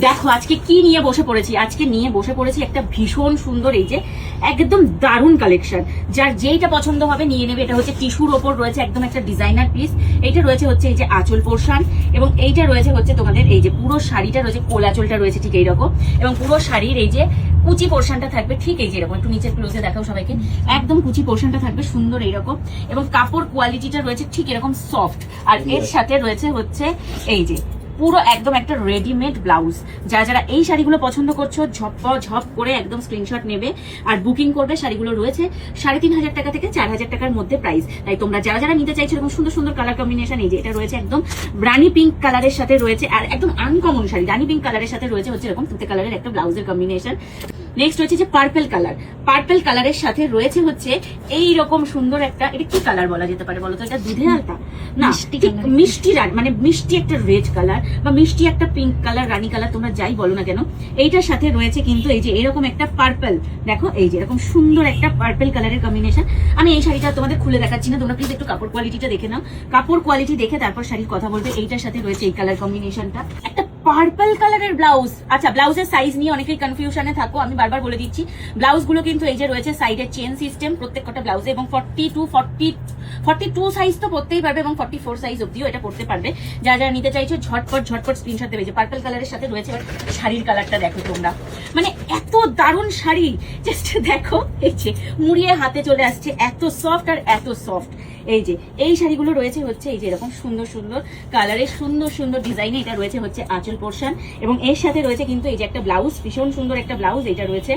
দেখো আজকে কি নিয়ে বসে পড়েছি, আজকে নিয়ে বসে পড়েছি একটা ভীষণ সুন্দর, এই যে একদম দারুণ কালেকশন। যার যেইটা পছন্দ হবে নিয়ে নেবে। এটা হচ্ছে টিস্যুর ওপর রয়েছে একদম একটা ডিজাইনার পিস। এইটা রয়েছে হচ্ছে এই যে আঁচল পোর্শন, এবং এইটা রয়েছে হচ্ছে তোমাদের এই যে পুরো শাড়িটা রয়েছে, কোল আঁচলটা রয়েছে ঠিক এইরকম, এবং পুরো শাড়ির এই যে কুচি পোর্শনটা থাকবে ঠিক এই যে এরকম। একটু নিচের ক্লোজে দেখাও সবাইকে, একদম কুচি পোর্শনটা থাকবে সুন্দর এইরকম, এবং কাপড় কোয়ালিটিটা রয়েছে ঠিক এরকম সফট। আর এর সাথে রয়েছে হচ্ছে এই যে পুরো একদম একটা রেডিমেড ব্লাউজ। যারা যারা এই শাড়িগুলো পছন্দ করছো ঝপ করে একদম স্ক্রিনশট নেবে আর বুকিং করবে। শাড়িগুলো রয়েছে 3,500 টাকা থেকে 4,000 টাকার মধ্যে প্রাইস। তাই তোমরা যারা যারা নিতে চাইছো এরকম সুন্দর সুন্দর কালার কম্বিনেশন, এই যে এটা রয়েছে একদম রানি পিঙ্ক কালারের সাথে রয়েছে, আর একদম আনকমন শাড়ি রানি পিঙ্ক কালারের সাথে রয়েছে হচ্ছে এরকম তুতে কালারের একটা ব্লাউজের কম্বিনেশন। নেক্সট হচ্ছে যে পার্পল কালার, পার্পল কালারের সাথে রয়েছে হচ্ছে এই রকম সুন্দর একটা, এটা কি কালার বলা যেতে পারে বলতো? এটা দুধের আলতা না, মিষ্টি মানে মিষ্টি একটা রেড কালার বা মিষ্টি একটা পিঙ্ক কালার, রানী কালার, তোমরা যাই বলো না কেন। এইটার সাথে রয়েছে কিন্তু এই যে এরকম একটা পার্পল, দেখো এই যে এরকম সুন্দর একটা পার্পল কালারের কম্বিনেশন। আমি এই শাড়িটা তোমাদের খুলে দেখাচ্ছি না, তোমরা প্লিজ একটু কাপড় কোয়ালিটিটা দেখে নাও। কাপড় কোয়ালিটি দেখে তারপর শাড়ির কথা বলবে। এইটার সাথে রয়েছে এই কালার কম্বিনেশনটা, একটা পার্পল কালারের ব্লাউজ। আচ্ছা, ব্লাউজের সাইজ নিয়ে অনেকেই কনফিউশনে থাকো, আমি বারবার বলে দিচ্ছি ব্লাউজ গুলো কিন্তু এই যে রয়েছে সাইডের চেন সিস্টেম প্রত্যেকটা ব্লাউজে, এবং 42 সাইজ তো পড়তেই পারবে, এবং 44 সাইজ অব্দিও এটা পড়তে পারবে। যারা যারা নিতে চাইছো ঝটপট স্ক্রিনশট দেবে। যে পার্পল কালারের সাথে রয়েছে, শাড়ির কালারটা দেখো তোমরা, মানে এত দারুণ শাড়ি, জাস্ট দেখো এই যে মুড়িয়ে হাতে চলে আসছে, এত সফট আর এত সফট। এই যে এই শাড়িগুলো রয়েছে হচ্ছে এই যে এরকম সুন্দর সুন্দর কালারের সুন্দর সুন্দর ডিজাইনে। এটা রয়েছে হচ্ছে আঁচল পোর্শন, এবং এর সাথে রয়েছে কিন্তু এই যে একটা ব্লাউজ, ভীষণ সুন্দর একটা ব্লাউজ। এটা রয়েছে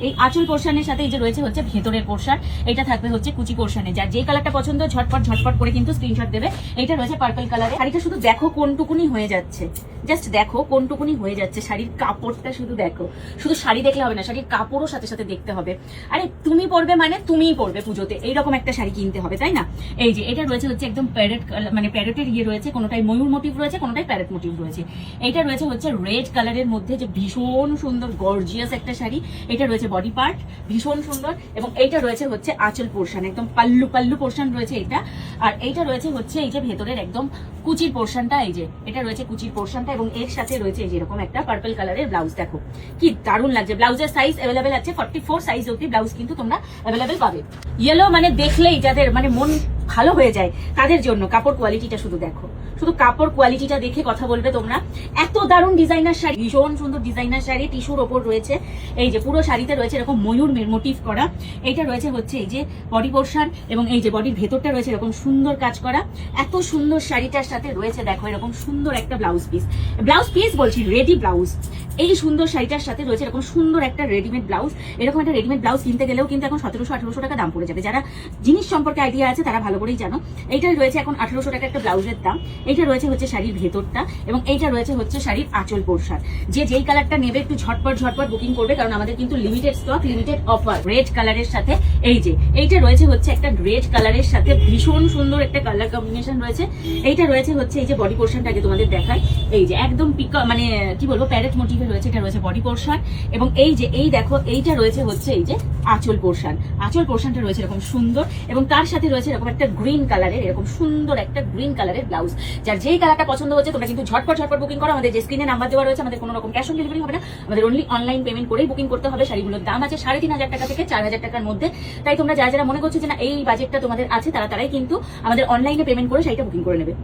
এই আঁচল পোর্শনের সাথে এই যে রয়েছে হচ্ছে ভেতরের পোর্শন, এটা থাকবে হচ্ছে কুচি পোর্শনে। যার যে কালারটা পছন্দ ঝটপট করে কিন্তু স্ক্রিনশট দেবে। এটা রয়েছে পার্পল কালারে। শাড়িটা শুধু দেখো কোনটুকুনি হয়ে যাচ্ছে, জাস্ট দেখো কোনটুকুনি হয়ে যাচ্ছে। শাড়ির কাপড়টা শুধু দেখো, শুধু শাড়ি দেখলে হবে না, শাড়ির কাপড়ও সাথে সাথে দেখতে হবে। আরে তুমি পরবে মানে তুমিই পরবে পুজোতে, এইরকম একটা শাড়ি কিনতে হবে, তাই না? এই যে এটা রয়েছে হচ্ছে একদম প্যারেট, মানে প্যারেটের ইয়ে রয়েছে, কোনোটাই ময়ূর মোটিভ রয়েছে, কোনোটাই প্যারেট মোটিভ রয়েছে। এটা রয়েছে হচ্ছে রেড কালারের মধ্যে, যে ভীষণ সুন্দর গর্জিয়াস একটা শাড়ি। এটা রয়েছে বডি পার্ট ভীষণ সুন্দর, এবং এইটা রয়েছে হচ্ছে আঁচল পোর্শন, একদম পাল্লু পোর্শন রয়েছে এটা। আর এইটা রয়েছে হচ্ছে এই যে ভেতরের একদম কুচির পোর্শনটা, এই যে এটা রয়েছে কুচির পোর্শনটা, এবং এর সাথে রয়েছে এই যে এরকম একটা পার্পল কালারের ব্লাউজ। দেখো কি দারুণ লাগছে। ব্লাউজের সাইজ অ্যাভেলেবেল আছে 44 সাইজ অব্দি ব্লাউজ কিন্তু তোমরা অ্যাভেলেবেল পাবে। ইয়েলো মানে দেখলেই যাদের মানে মন ভালো হয়ে যায় তাদের জন্য। কাপড় কোয়ালিটিটা শুধু দেখো, শুধু কাপড় কোয়ালিটিটা দেখে কথা বলবে তোমরা। এত দারুণ ডিজাইনার শাড়ি, ভীষণ সুন্দর ডিজাইনার শাড়ি, টিস্যুর ওপর রয়েছে এই যে পুরো শাড়িতে রয়েছে এরকম ময়ূর মোটিভ করা। এইটা রয়েছে হচ্ছে এই যে বডি পোর্শন, এবং এই যে বডির ভেতরটা রয়েছে এরকম সুন্দর কাজ করা। এত সুন্দর শাড়িটার সাথে রয়েছে দেখো এরকম সুন্দর একটা ব্লাউজ পিস বলছি, রেডি ব্লাউজ। এই সুন্দর শাড়িটার সাথে রয়েছে এরকম সুন্দর একটা রেডিমেড ব্লাউজ। এরকম একটা রেডিমেড ব্লাউজ কিনতে গেলেও কিন্তু এখন 1700-1800 টাকা দাম পড়ে যাবে। যারা জিনিস সম্পর্কে আইডিয়া আছে তারা ভালো করেই জানো। এইটাই রয়েছে এখন 1800 টাকা একটা ব্লাউজের দাম। এইটা রয়েছে হচ্ছে শাড়ির ভেতরটা, এবং এইটা রয়েছে হচ্ছে শাড়ির আঁচল পোর্শন। যে যেই কালারটা নেবে একটু ঝটপট বুকিং করবে, কারণ আমাদের কিন্তু limited stock, limited offer. Red কালারের সাথে এই যে এইটা রয়েছে হচ্ছে একটা রেড কালারের সাথে ভীষণ সুন্দর একটা কালার কম্বিনেশন রয়েছে। এইটা রয়েছে হচ্ছে এই যে বডি পোর্শনটাকে তোমাদের দেখায়, এই যে একদম মানে কি বলবো প্যারেট মোটিভে রয়েছে। এটা রয়েছে বডি পোর্শন, এবং এই যে এই দেখো এইটা রয়েছে হচ্ছে এই যে আঁচল পোর্শন। আঁচল পোর্শনটা রয়েছে এরকম সুন্দর, এবং তার সাথে রয়েছে এরকম একটা গ্রিন কালারের, এরকম সুন্দর একটা গ্রিন কালারের ব্লাউজ। যার যেই কালারটা পছন্দ হচ্ছে তোমরা কিন্তু ঝটপট বুকিং করো। আমাদের যে স্ক্রিনে নাম্বার দেওয়া রয়েছে, আমাদের কোনো রকম ক্যাশ অন ডেলিভারি হবে না, আমাদের অনলি অনলাইন পেমেন্ট করেই বুকিং করতে হবে। শাড়িগুলোর দাম আছে 3,500 টাকা থেকে 4,000 টাকার মধ্যে। তাই তোমরা যারা যারা মনে করছো যে না এই বাজেটটা তোমাদের আছে, তারাই কিন্তু আমাদের অনলাইনে পেমেন্ট করে শাড়িটা বুকিং করে নেবে।